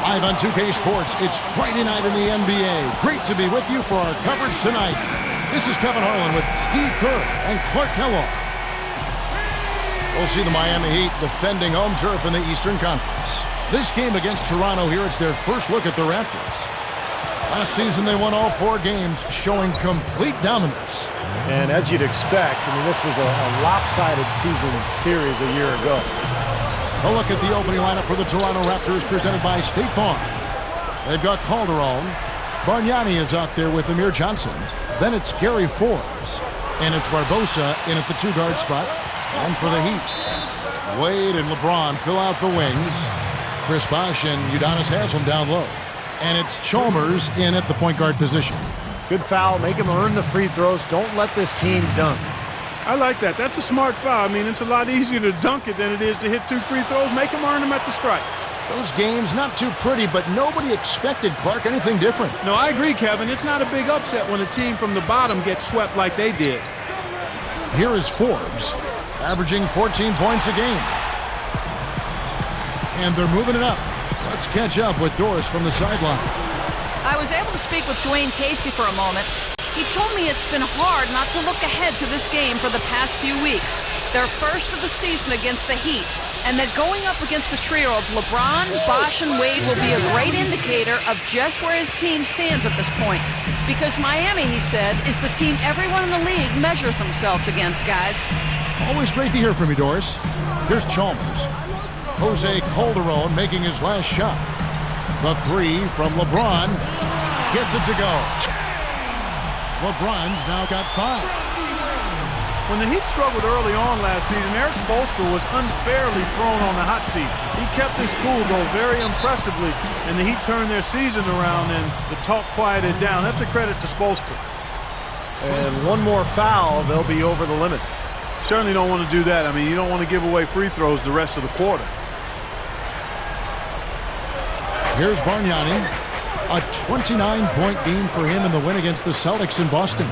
Live on 2K Sports, it's Friday night in the NBA. Great to be with you for our coverage tonight. This is Kevin Harlan with Steve Kerr and Clark Kellogg. We'll see the Miami Heat defending home turf in the Eastern Conference. This game against Toronto here, it's their first look at the Raptors. Last season, they won all 4 games, showing complete dominance. And as you'd expect, I mean, this was a lopsided season series a year ago. A look at the opening lineup for the Toronto Raptors presented by State Farm. They've got Calderon. Bargnani is out there with Amir Johnson. Then it's Gary Forbes. And it's Barbosa in at the 2-guard spot. And for the Heat, Wade and LeBron fill out the wings. Chris Bosh and Udonis Haslem down low. And it's Chalmers in at the point guard position. Good foul. Make him earn the free throws. Don't let this team dunk. I like that. That's a smart foul. I mean, it's a lot easier to dunk it than it is to hit 2 free throws. Make him earn them at the stripe. Those games, not too pretty, but nobody expected, Clark, anything different. No, I agree, Kevin. It's not a big upset when a team from the bottom gets swept like they did. Here is Forbes, averaging 14 points a game. And they're moving it up. Let's catch up with Doris from the sideline. I was able to speak with Dwayne Casey for a moment. He told me it's been hard not to look ahead to this game for the past few weeks. Their first of the season against the Heat. And that going up against the trio of LeBron, Bosh, and Wade will be a great indicator of just where his team stands at this point. Because Miami, he said, is the team everyone in the league measures themselves against, guys. Always great to hear from you, Doris. Here's Chalmers. Jose Calderon making his last shot. The 3 from LeBron. Gets it to go. LeBron's now got 5. When the Heat struggled early on last season, Eric Spoelstra was unfairly thrown on the hot seat. He kept his cool, though, very impressively, and the Heat turned their season around, and the talk quieted down. That's a credit to Spoelstra. And one more foul, they'll be over the limit. Certainly don't want to do that. I mean, you don't want to give away free throws the rest of the quarter. Here's Bargnani. A 29-point game for him in the win against the Celtics in Boston.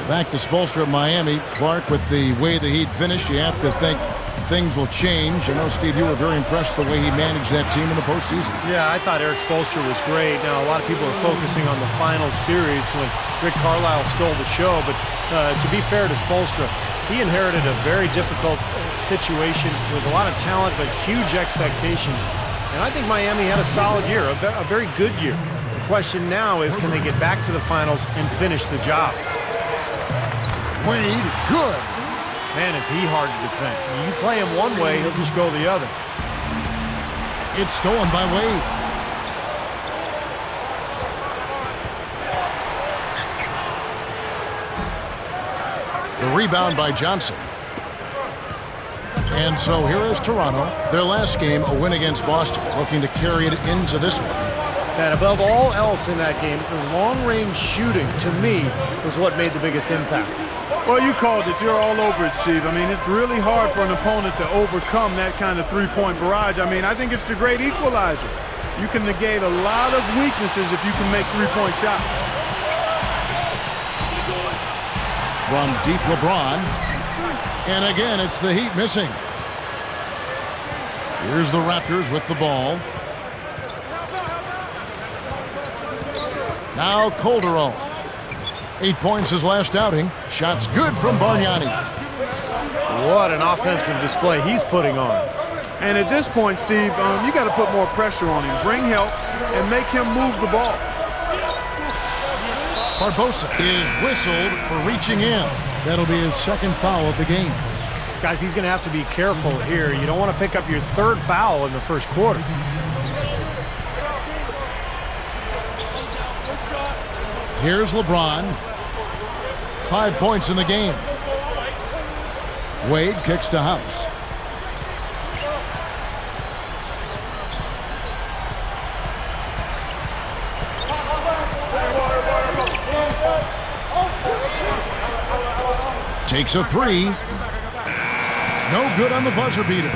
Back to Spoelstra at Miami. Clark, with the way the Heat finished, you have to think things will change. I know, Steve, you were very impressed with the way he managed that team in the postseason. Yeah, I thought Eric Spoelstra was great. Now, a lot of people are focusing on the final series when Rick Carlisle stole the show, but to be fair to Spoelstra, he inherited a very difficult situation with a lot of talent but huge expectations. And I think Miami had a solid year, a very good year. The question now is, can they get back to the finals and finish the job? Wade, good. Man, is he hard to defend. When you play him one way, he'll just go the other. It's stolen by Wade. The rebound by Johnson. And so here is Toronto. Their last game, a win against Boston, looking to carry it into this one. And above all else in that game, the long-range shooting, to me, was what made the biggest impact. Well, you called it. You're all over it, Steve. I mean, it's really hard for an opponent to overcome that kind of three-point barrage. I mean, I think it's the great equalizer. You can negate a lot of weaknesses if you can make three-point shots. From deep, LeBron. And again, it's the Heat missing. Here's the Raptors with the ball. Now Calderon. 8 points his last outing. Shots good from Bargnani. What an offensive display he's putting on. And at this point, Steve, you got to put more pressure on him. Bring help and make him move the ball. Barbosa is whistled for reaching in. That'll be his second foul of the game. Guys, he's going to have to be careful here. You don't want to pick up your 3rd foul in the first quarter. Here's LeBron. 5 points in the game. Wade kicks to House. Takes a 3. No good on the buzzer beater.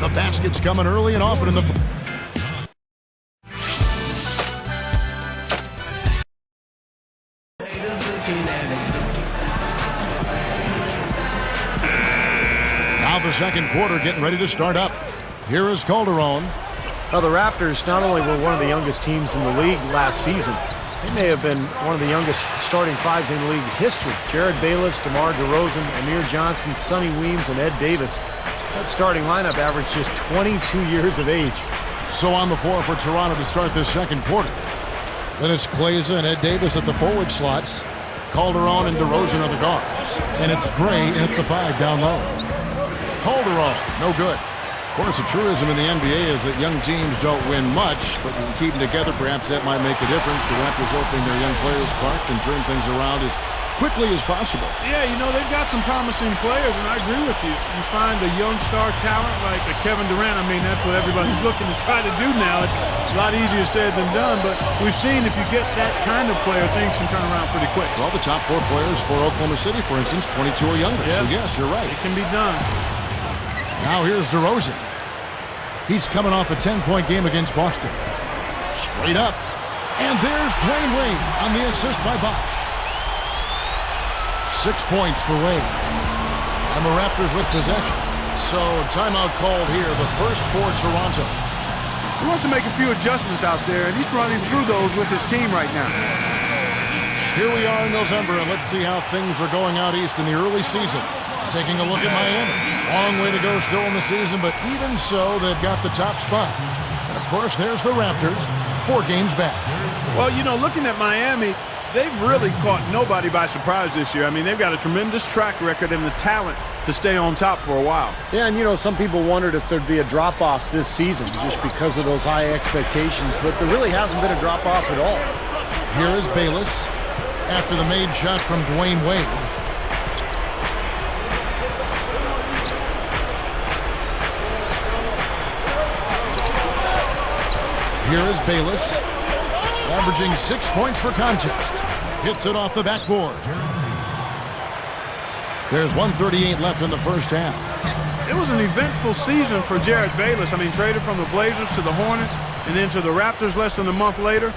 The basket's coming early and often in the... Now the second quarter getting ready to start up. Here is Calderon. Well, the Raptors not only were one of the youngest teams in the league last season, they may have been one of the youngest starting fives in league history. Jared Bayless, DeMar DeRozan, Amir Johnson, Sonny Weems, and Ed Davis. That starting lineup averaged just 22 years of age. So on the floor for Toronto to start this second quarter. Then it's Kleza and Ed Davis at the forward slots. Calderon and DeRozan are the guards. And it's Gray at the 5 down low. Calderon, no good. Of course, the truism in the NBA is that young teams don't win much, but you can keep them together. Perhaps that might make a difference. The Raptors hoping their young players, Clark, can turn things around as quickly as possible. Yeah, you know, they've got some promising players, and I agree with you. You find a young star talent like a Kevin Durant. I mean, that's what everybody's looking to try to do now. It's a lot easier said than done, but we've seen if you get that kind of player, things can turn around pretty quick. Well, the top 4 players for Oklahoma City, for instance, 22 or younger. Yeah. So, yes, you're right. It can be done. Now here's DeRozan. He's coming off a 10-point game against Boston. Straight up. And there's Dwayne Wade on the assist by Bosh. 6 points for Wade. And the Raptors with possession. So timeout called here, the first for Toronto. He wants to make a few adjustments out there, and he's running through those with his team right now. Here we are in November, and let's see how things are going out east in the early season. Taking a look at Miami. Long way to go still in the season, but even so, they've got the top spot. And, of course, there's the Raptors, 4 games back. Well, you know, looking at Miami, they've really caught nobody by surprise this year. I mean, they've got a tremendous track record and the talent to stay on top for a while. Yeah, and you know, some people wondered if there'd be a drop-off this season just because of those high expectations, but there really hasn't been a drop-off at all. Here is Bayless after the made shot from Dwayne Wade. Here is Bayless, averaging 6 points per contest. Hits it off the backboard. There's 1:38 left in the first half. It was an eventful season for Jared Bayless. I mean, traded from the Blazers to the Hornets and then to the Raptors less than a month later.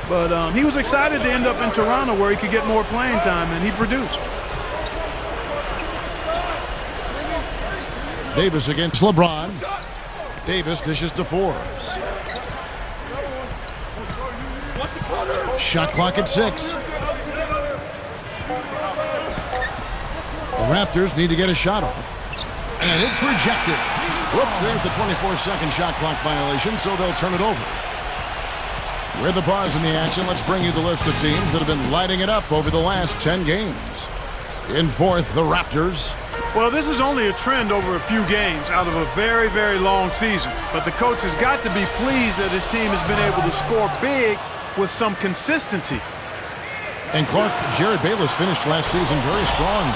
But he was excited to end up in Toronto where he could get more playing time, and he produced. Davis against LeBron. Davis dishes to Forbes. Shot clock at 6. The Raptors need to get a shot off. And it's rejected. Whoops, there's the 24-second shot clock violation, so they'll turn it over. With the pause in the action, let's bring you the list of teams that have been lighting it up over the last 10 games. In fourth, the Raptors. Well, this is only a trend over a few games out of a very, very long season. But the coach has got to be pleased that his team has been able to score big with some consistency. And Clark, Jared Bayless finished last season very strong.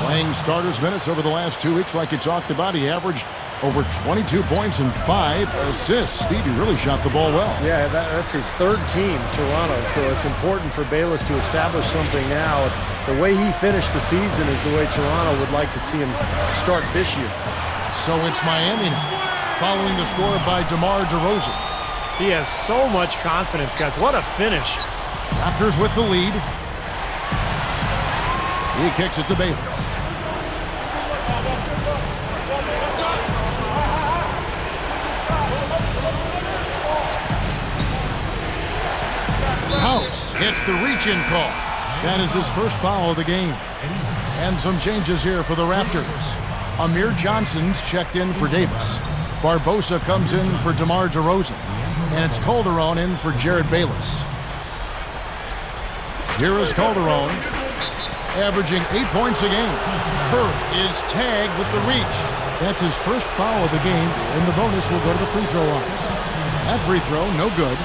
Playing starters minutes over the last 2 weeks like you talked about. He averaged over 22 points and 5 assists. Steve, he really shot the ball well. Yeah, that's his third team, Toronto, so it's important for Bayless to establish something now. The way he finished the season is the way Toronto would like to see him start this year. So it's Miami now, following the score by DeMar DeRozan. He has so much confidence, guys. What a finish. Raptors with the lead. He kicks it to Bayless. House gets the reach-in call. That is his first foul of the game. And some changes here for the Raptors. Amir Johnson's checked in for Davis. Barbosa comes in for DeMar DeRozan. And it's Calderon in for Jared Bayless. Here is Calderon, averaging 8 points a game. Curry is tagged with the reach. That's his first foul of the game, and the bonus will go to the free throw line. That free throw, no good.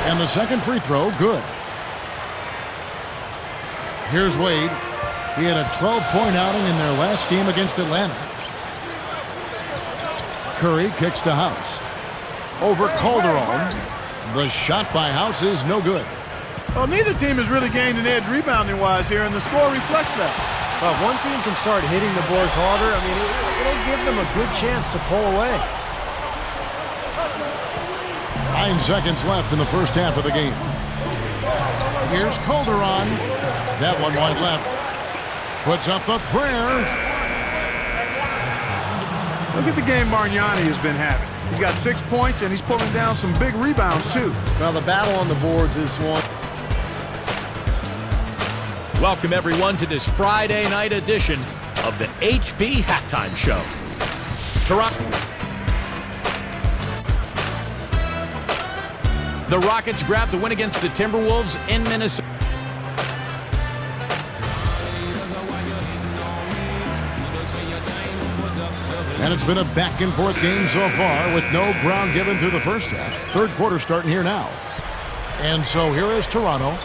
And the second free throw, good. Here's Wade. He had a 12-point outing in their last game against Atlanta. Curry kicks to House. Over Calderon. The shot by House is no good. Well, neither team has really gained an edge rebounding-wise here, and the score reflects that. Well, if one team can start hitting the boards harder, I mean, it'll give them a good chance to pull away. 9 seconds left in the first half of the game. Here's Calderon. That one wide left. Puts up a prayer. Look at the game Bargnani has been having. He's got 6 points, and he's pulling down some big rebounds, too. Well, the battle on the boards is one. Welcome, everyone, to this Friday night edition of the HP Halftime Show. Toronto. The Rockets grabbed the win against the Timberwolves in Minnesota. And it's been a back-and-forth game so far with no ground given through the first half. Third quarter starting here now. And so here is Toronto.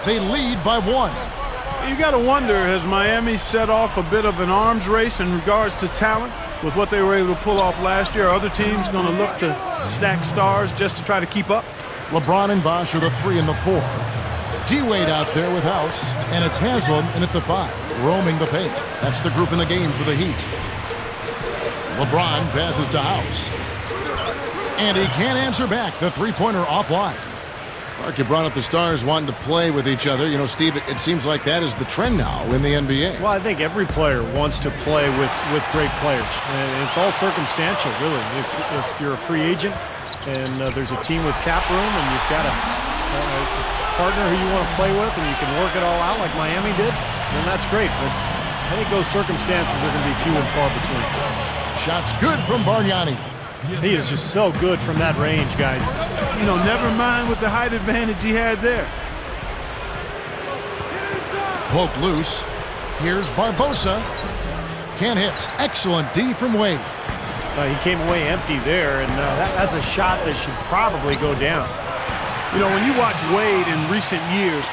They lead by 1. You got to wonder, has Miami set off a bit of an arms race in regards to talent with what they were able to pull off last year? Are other teams going to look to stack stars just to try to keep up? LeBron and Bosh are the 3 and the 4. D-Wade out there with House, and it's Haslam in at the 5, roaming the paint. That's the group in the game for the Heat. LeBron passes to House. And he can't answer back. The three-pointer offline. Mark, you brought up the stars wanting to play with each other. You know, Steve, it seems like that is the trend now in the NBA. Well, I think every player wants to play with great players. And it's all circumstantial, really. If you're a free agent and there's a team with cap room and you've got a partner who you want to play with and you can work it all out like Miami did, then that's great. But I think those circumstances are going to be few and far between. Shots good from Bargnani. He is just so good from that range, guys. You know, never mind with the height advantage he had there. Poked loose. Here's Barbosa. Can't hit. Excellent D from Wade. He came away empty there, and that's a shot that should probably go down. You know, when you watch Wade in recent years,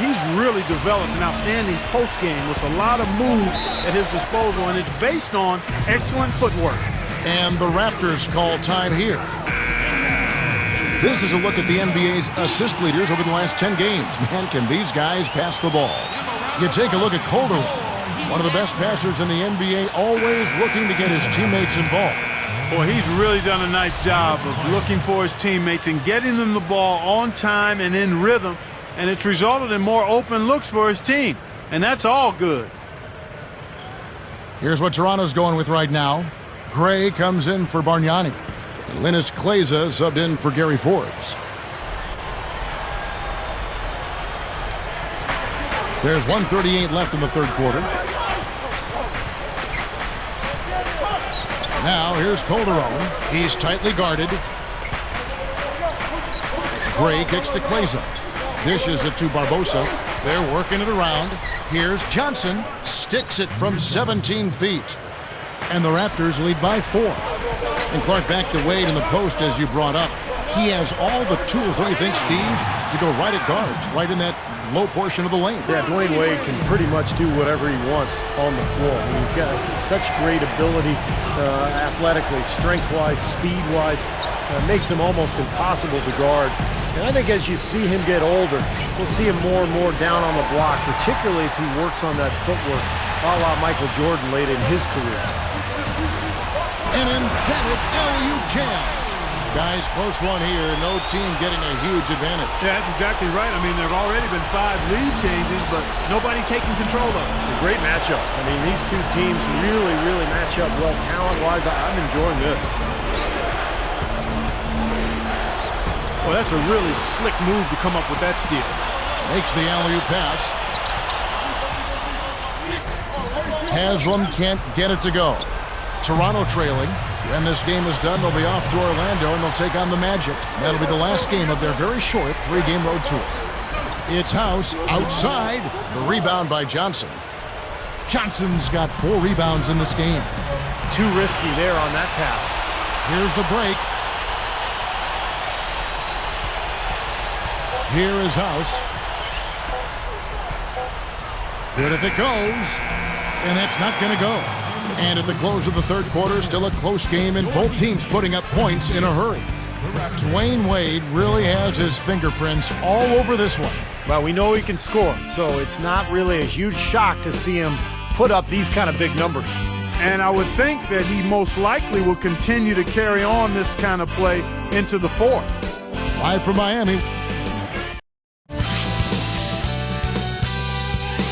he's really developed an outstanding post game with a lot of moves at his disposal, and it's based on excellent footwork. And the Raptors call time here. This is a look at the NBA's assist leaders over the last 10 games. Man, can these guys pass the ball? You take a look at Calderon, one of the best passers in the NBA, always looking to get his teammates involved. Boy, he's really done a nice job of looking for his teammates and getting them the ball on time and in rhythm, and it's resulted in more open looks for his team, and that's all good. Here's what Toronto's going with right now. Gray comes in for Bargnani. Linus Kleza subbed in for Gary Forbes. There's 1:38 left in the third quarter. Now here's Calderon. He's tightly guarded. Gray kicks to Kleza. Dishes it to Barbosa. They're working it around. Here's Johnson. Sticks it from 17 feet. And the Raptors lead by 4. And Clark back to Wade in the post, as you brought up. He has all the tools, don't you think, Steve, to go right at guards, right in that low portion of the lane. Yeah, Dwayne Wade can pretty much do whatever he wants on the floor. I mean, he's got such great ability athletically, strength-wise, speed-wise. Makes him almost impossible to guard. And I think as you see him get older, we'll see him more and more down on the block, particularly if he works on that footwork, a la Michael Jordan late in his career. An emphatic LU jam. Guys, close one here. No team getting a huge advantage. Yeah, that's exactly right. I mean, there have already been 5 lead changes, but nobody taking control of it. A great matchup. I mean, these two teams really, really match up well talent-wise. I'm enjoying this. Well, that's a really slick move to come up with that steal. Makes the alley-oop pass. Haslam can't get it to go. Toronto trailing. When this game is done, they'll be off to Orlando, and they'll take on the Magic. That'll be the last game of their very short 3-game road tour. It's House outside. The rebound by Johnson. Johnson's got 4 rebounds in this game. Too risky there on that pass. Here's the break. Here is House. Good if it goes. And that's not going to go. And at the close of the third quarter, still a close game, and both teams putting up points in a hurry. Dwayne Wade really has his fingerprints all over this one. Well, we know he can score, so it's not really a huge shock to see him put up these kind of big numbers. And I would think that he most likely will continue to carry on this kind of play into the fourth. Live from Miami.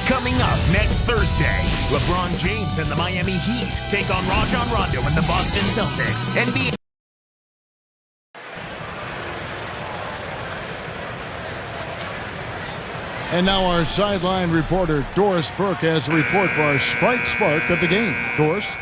Coming up next Thursday. Thursday, LeBron James and the Miami Heat take on Rajon Rondo and the Boston Celtics. NBA. And now our sideline reporter, Doris Burke, has a report for our Sprite Spark of the game. Doris?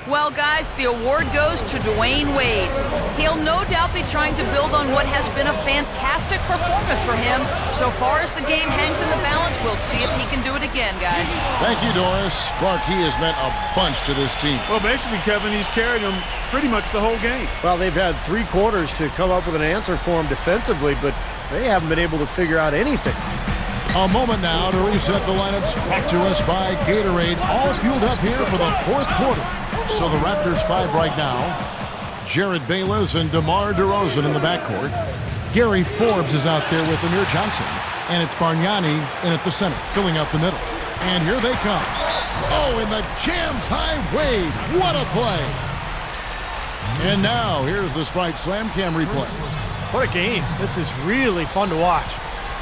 Well, guys, the award goes to Dwayne Wade. He'll no doubt be trying to build on what has been a fantastic performance for him. So far as the game hangs in the balance, we'll see if he can do it again, guys. Thank you, Doris. Clark, he has meant a bunch to this team. Well, basically, Kevin, he's carried them pretty much the whole game. Well, they've had 3 quarters to come up with an answer for him defensively, but they haven't been able to figure out anything. A moment now to reset the lineups brought to us by Gatorade. All fueled up here for the 4th quarter. So the Raptors 5 right now. Jared Bayless and DeMar DeRozan in the backcourt. Gary Forbes is out there with Amir Johnson. And it's Bargnani in at the center, filling out the middle. And here they come. Oh, in the jam by Wade. What a play. And now, here's the Sprite Slam Cam replay. What a game. This is really fun to watch.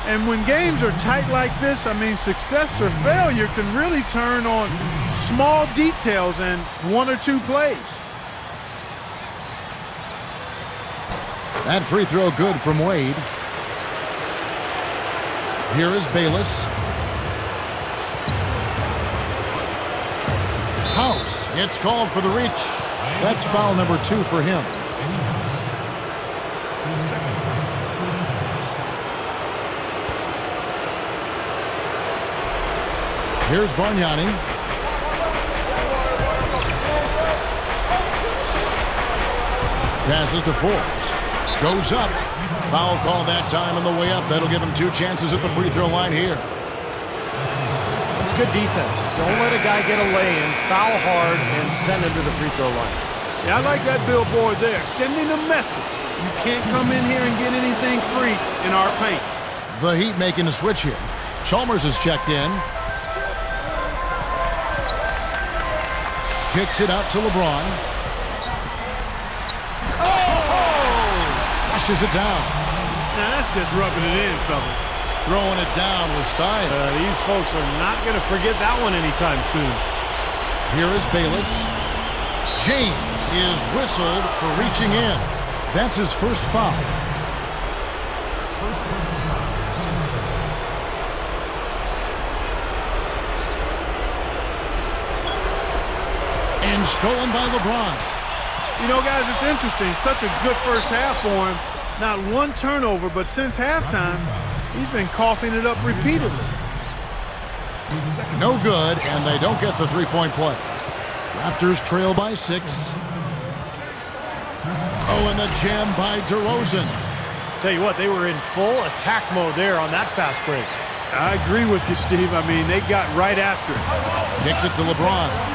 And when games are tight like this, I mean, success or failure can really turn on small details and 1 or 2 plays. That free throw good from Wade. Here is Bayless. House. It's called for the reach. That's foul number 2 for him. Here's Bargnani. Passes to Forbes. Goes up. Foul call that time on the way up. That'll give him 2 chances at the free throw line here. It's good defense. Don't let a guy get a lay-in, foul hard, and send him to the free throw line. Yeah, I like that billboard there. Sending a message. You can't come in here and get anything free in our paint. The Heat making a switch here. Chalmers is checked in. Kicks it out to LeBron. Oh! Flushes it down. Now that's just rubbing it in, fellas. Throwing it down with style. These folks are not going to forget that one anytime soon. Here is Bayless. James is whistled for reaching in. That's his first foul. And stolen by LeBron. You know, guys, it's interesting. Such a good first half for him. Not 1 turnover, but since halftime, he's been coughing it up repeatedly. No good, and they don't get the 3-point play. Raptors trail by 6. Oh, and the jam by DeRozan. Tell you what, they were in full attack mode there on that fast break. I agree with you, Steve. I mean, they got right after it. Kicks it to LeBron.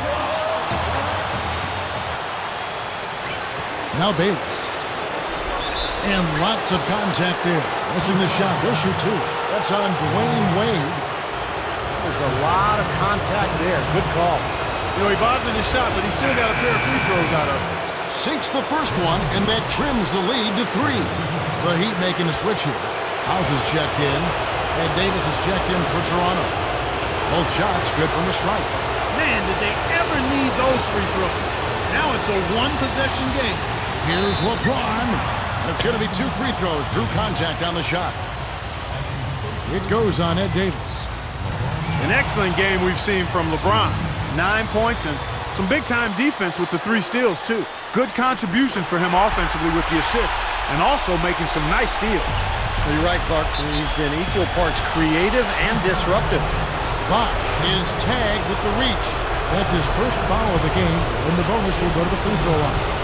Now Bayless. And lots of contact there. Missing the shot. He'll shoot 2. That's on Dwayne Wade. There's a lot of contact there. Good call. You know, he bothered his shot, but he still got a pair of free throws out of it. Sinks the first one, and that trims the lead to 3. The Heat making a switch here. House is checked in, and Davis is checked in for Toronto. Both shots good from the strike. Man, did they ever need those free throws. Now it's a 1-possession game. Here's LeBron. And it's going to be 2 free throws. Drew contact on the shot. It goes on Ed Davis. An excellent game we've seen from LeBron. 9 points and some big-time defense with the 3 steals, too. Good contributions for him offensively with the assist and also making some nice steals. Well, you're right, Clark. He's been equal parts creative and disruptive. Bosch is tagged with the reach. That's his first foul of the game, and the bonus will go to the free throw line.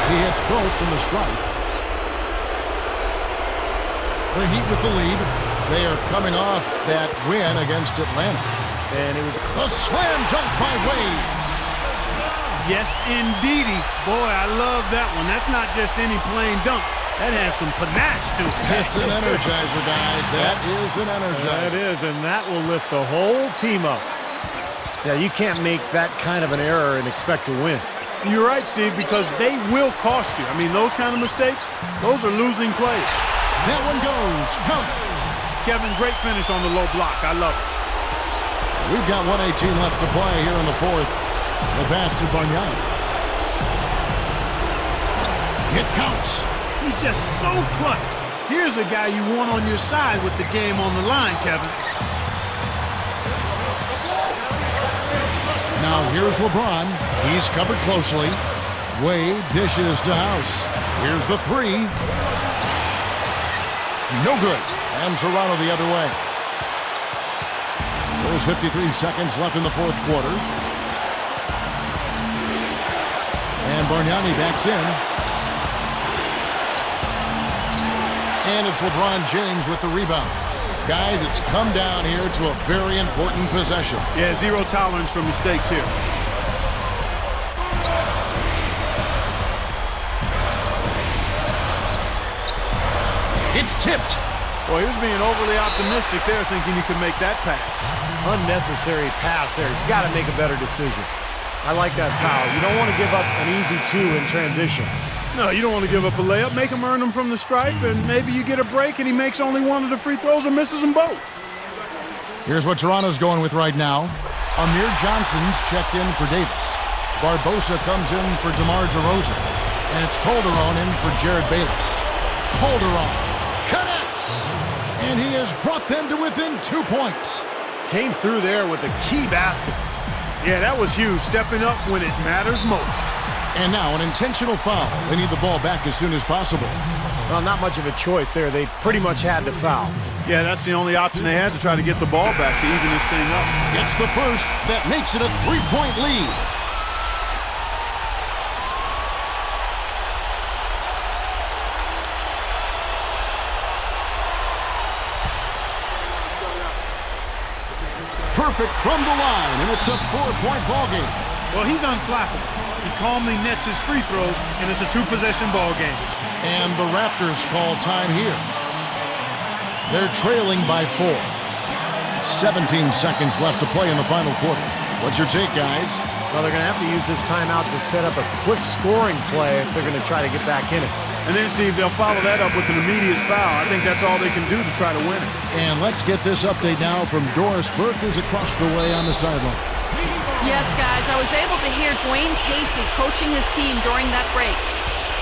He hits both from the stripe. The Heat with the lead. They are coming off that win against Atlanta. And it was a slam dunk by Wade. Yes, indeedy. Boy, I love that one. That's not just any plain dunk. That has some panache to it. It's an energizer, guys. That is an energizer. That is, and that will lift the whole team up. Yeah, you can't make that kind of an error and expect to win. You're right, Steve, because they will cost you. I mean, those kind of mistakes, those are losing plays. That one goes. Count. Kevin, great finish on the low block. I love it. We've got 1:18 left to play here in the fourth. The pass to Bargnani. It counts. He's just so clutch. Here's a guy you want on your side with the game on the line, Kevin. Now here's LeBron. He's covered closely. Wade dishes to House. Here's the three. No good. And Toronto the other way. There's 53 seconds left in the fourth quarter. And Bargnani backs in. And it's LeBron James with the rebound. Guys, it's come down here to a very important possession. Yeah, zero tolerance for mistakes here. It's tipped. Well, he was being overly optimistic there, thinking he could make that pass. Unnecessary pass there. He's got to make a better decision. I like that foul. You don't want to give up an easy two in transition. No, you don't want to give up a layup. Make him earn them from the stripe, and maybe you get a break and he makes only one of the free throws or misses them both. Here's what Toronto's going with right now. Amir Johnson's checked in for Davis. Barbosa comes in for DeMar DeRozan. And it's Calderon in for Jared Bayless. Calderon connects! And he has brought them to within 2 points. Came through there with a key basket. Yeah, that was huge, stepping up when it matters most. And now an intentional foul. They need the ball back as soon as possible. Well, not much of a choice there. They pretty much had to foul. Yeah, that's the only option they had to try to get the ball back to even this thing up. It's the first that makes it a 3-point lead. Perfect from the line, and it's a 4-point ball game. Well, he's unflappable. He calmly nets his free throws, and it's a two-possession ball game. And the Raptors call time here. They're trailing by 4. 17 seconds left to play in the final quarter. What's your take, guys? Well, they're going to have to use this timeout to set up a quick scoring play if they're going to try to get back in it. And then, Steve, they'll follow that up with an immediate foul. I think that's all they can do to try to win it. And let's get this update now from Doris Burke, who's across the way on the sideline. Yes, guys, I was able to hear Dwayne Casey coaching his team during that break.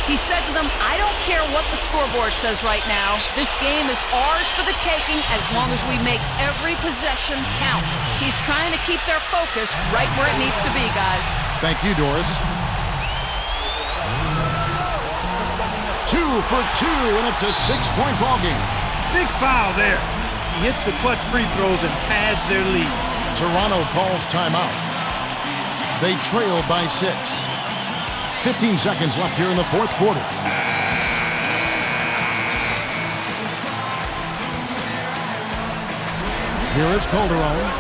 He said to them, I don't care what the scoreboard says right now. This game is ours for the taking as long as we make every possession count. He's trying to keep their focus right where it needs to be, guys. Thank you, Doris. 2 for 2, and it's a 6-point ball game. Big foul there. He hits the clutch free throws and pads their lead. Toronto calls timeout. They trail by 6. 15 seconds left here in the fourth quarter. Here is Calderon.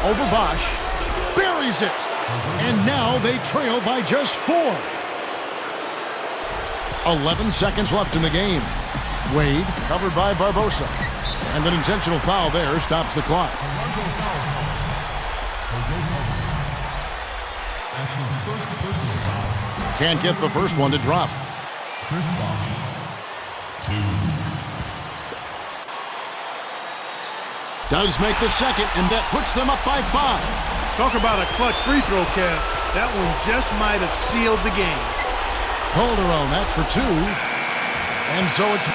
Over Bosch. Buries it. And now they trail by just 4. 11 seconds left in the game. Wade covered by Barbosa. And an intentional foul there stops the clock. Can't get the first one to drop. Does make the second, and that puts them up by 5. Talk about a clutch free throw, Kev. That one just might have sealed the game. Calderon, that's for 2. And so it's